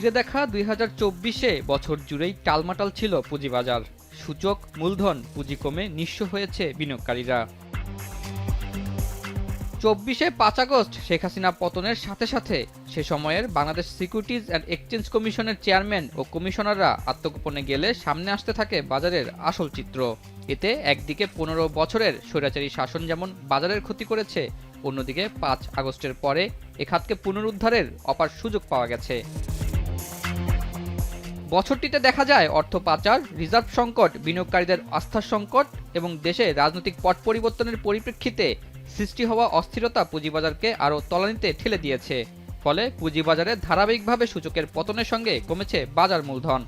ঘিরে দেখা ২০২৪-এ বছর জুড়েই টালমাটাল ছিল পুঁজিবাজার। সূচক, মূলধন, পুঁজি কমে নিঃস্ব হয়েছে বিনিয়োগকারীরা। ২৪-এ ৫ আগস্ট শেখ হাসিনা পতনের সাথে সাথে সে সময়ের বাংলাদেশ সিকিউরিটিজ অ্যান্ড এক্সচেঞ্জ কমিশনের চেয়ারম্যান ও কমিশনাররা আত্মগোপনে গেলে সামনে আসতে থাকে বাজারের আসল চিত্র। এতে একদিকে ১৫ বছরের স্বৈরাচারী শাসন যেমন বাজারের ক্ষতি করেছে, অন্যদিকে ৫ আগস্টের পরে এ খাতকে পুনরুদ্ধারের অপার সুযোগ পাওয়া গেছে। বছরটিতে দেখা যায় অর্থ পাচার, রিজার্ভ সংকট, বিনিয়োগকারীদের আস্থার সংকট এবং দেশে রাজনৈতিক পট পরিবর্তনের পরিপ্রেক্ষিতে সৃষ্টি হওয়া অস্থিরতা পুঁজিবাজারকে আরও তলানিতে ঠেলে দিয়েছে। ফলে পুঁজিবাজারে ধারাবাহিকভাবে সূচকের পতনের সঙ্গে কমেছে বাজার মূলধন।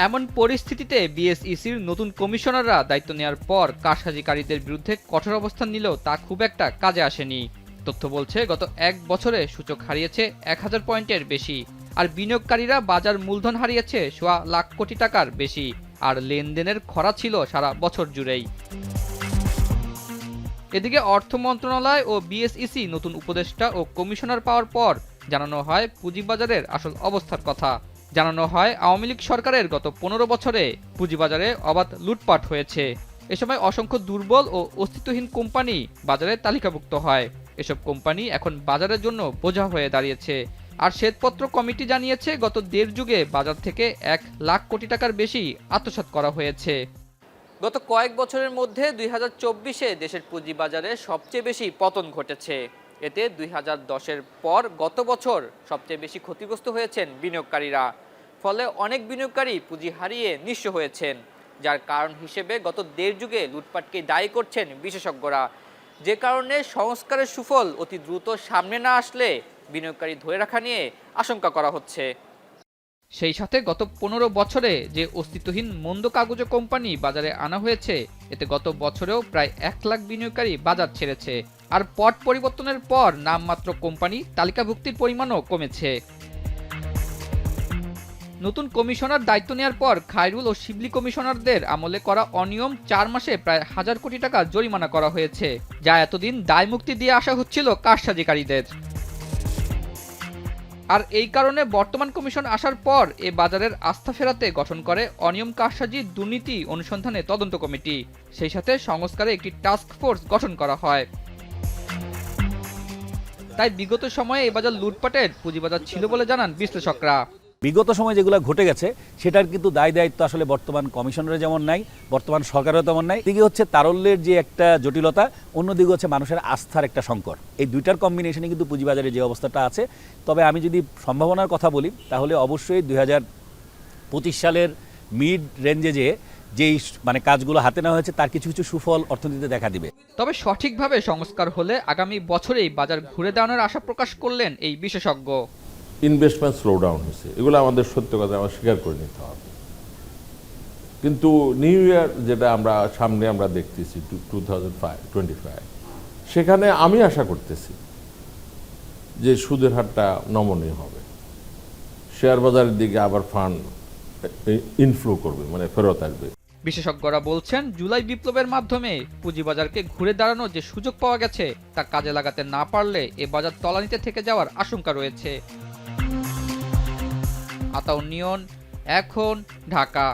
এমন পরিস্থিতিতে বিএসইসির নতুন কমিশনাররা দায়িত্ব নেওয়ার পর কারসাজিকারীদের বিরুদ্ধে কঠোর অবস্থান নিলেও তা খুব একটা কাজে আসেনি। তথ্য বলছে গত এক বছরে সূচক হারিয়েছে ১,০০০ পয়েন্টের বেশি, আর বিনিয়োগকারীরা বাজার মূলধন হারিয়েছে সোয়া লাখ কোটি টাকার বেশি, আর লেনদেনের খরা ছিল সারা বছর জুড়েই। এদিকে অর্থ মন্ত্রণালয় ও বিএসইসি নতুন উপদেষ্টা ও কমিশনার পাওয়ার পর জানানো হয় পুঁজিবাজারের আসল অবস্থার কথা। জানানো হয় আওয়ামী লীগ সরকারের গত ১৫ বছরে পুঁজিবাজারে অবাধ লুটপাট হয়েছে। এ সময় অসংখ্য দুর্বল ও অস্তিত্বহীন কোম্পানি বাজারে তালিকাভুক্ত হয়। এসব কোম্পানি এখন বাজারের জন্য বোঝা হয়ে দাঁড়িয়েছে। আর শ্বেতপত্র কমিটি জানিয়েছে গত দেড় যুগে বাজার থেকে ১ লাখ কোটি টাকার বেশি আত্মসাৎ করা হয়েছে। গত কয়েক বছরের মধ্যে ২০২৪-এ দেশের পুঁজিবাজারে সবচেয়ে বেশি পতন ঘটেছে। এতে ২০১০-এর পর গত বছর সবচেয়ে বেশি ক্ষতিগ্রস্ত হয়েছেন বিনিয়োগকারীরা। ফলে অনেক বিনিয়োগকারী পুঁজি হারিয়ে নিঃস্ব হয়েছেন, যার কারণ হিসেবে গত দেড় যুগে লুটপাটকে দায়ী করছেন বিশেষজ্ঞরা। যে কারণে সংস্কারের সুফল অতি দ্রুত সামনে না আসলে বিনিয়োগকারী ধরে রাখা নিয়ে আশঙ্কা করা হচ্ছে। সেই সাথে গত ১৫ বছরে যে অস্তিত্বহীন মন্দ কাগজে কোম্পানি বাজারে আনা হয়েছে, এতে গত বছরেও প্রায় ১ লাখ বিনিয়োগকারী বাজার ছেড়েছে। আর পট পরিবর্তনের পর নামমাত্র কোম্পানি তালিকাভুক্তির পরিমাণও কমেছে। নতুন কমিশনার দায়িত্ব নেওয়ার পর খায়রুল ও শিবলি কমিশনারদের আমলে করা অনিয়ম ৪ মাসে প্রায় ১,০০০ কোটি টাকা জরিমানা করা হয়েছে, যা এতদিন দায়মুক্তি দিয়ে আসা হচ্ছিল কারসাজিকারীদের। আর এই কারণে বর্তমান কমিশন আসার পর এ বাজারের আস্থা ফেরাতে গঠন করে অনিয়ম, কারসাজি, দুর্নীতি অনুসন্ধানে তদন্ত কমিটি। সেই সাথে সংস্কারে একটি টাস্ক ফোর্স গঠন করা হয়। তাই বিগত সময়ে এ বাজার লুটপাটের পুঁজিবাজার ছিল বলে জানান বিশ্লেষকরা। বিগত সময় যেগুলো ঘটে গেছে সেটার কিন্তু দায় দায়িত্ব আসলে বর্তমান কমিশনারের যেমন নাই, বর্তমান সরকারেরও তেমন নাই। দিকে হচ্ছে তারল্যের যে একটা জটিলতা, অন্যদিকে হচ্ছে মানুষের আস্থার একটা সংকট। এই দুইটার কম্বিনেশনে কিন্তু পুঁজিবাজারে যে অবস্থাটা আছে। তবে আমি যদি সম্ভাবনার কথা বলি তাহলে অবশ্যই ২০২৫ সালের মিড রেঞ্জে যেই কাজগুলো হাতে নেওয়া হয়েছে তার কিছু কিছু সুফল অর্থনীতিতে দেখা দিবে। তবে সঠিকভাবে সংস্কার হলে আগামী বছরেই বাজার ঘুরে দাঁড়ানোর আশা প্রকাশ করলেন এই বিশেষজ্ঞ। ইনভেস্টমেন্ট স্লো ডাউন হয়েছে, এগুলো আমাদের সত্য কথা আমরা স্বীকার করে নিতে হবে। কিন্তু নিউ ইয়ার যেটা সামনে আমরা দেখতেছি 2025, সেখানে আমি আশা করতেছি যে সুদের হারটা নমনীয় হবে, শেয়ার বাজারের দিকে আবার ফান্ড ইনফ্লো করবে, ফেরত আসবে। বিশেষজ্ঞরা বলছেন জুলাই বিপ্লবের মাধ্যমে পুঁজিবাজারকে ঘুরে দাঁড়ানোর যে সুযোগ পাওয়া গেছে তা কাজে লাগাতে না পারলে এ বাজার তলানিতে থেকে যাওয়ার আশঙ্কা রয়েছে। আতাউর নিয়ন, এখন, ঢাকা।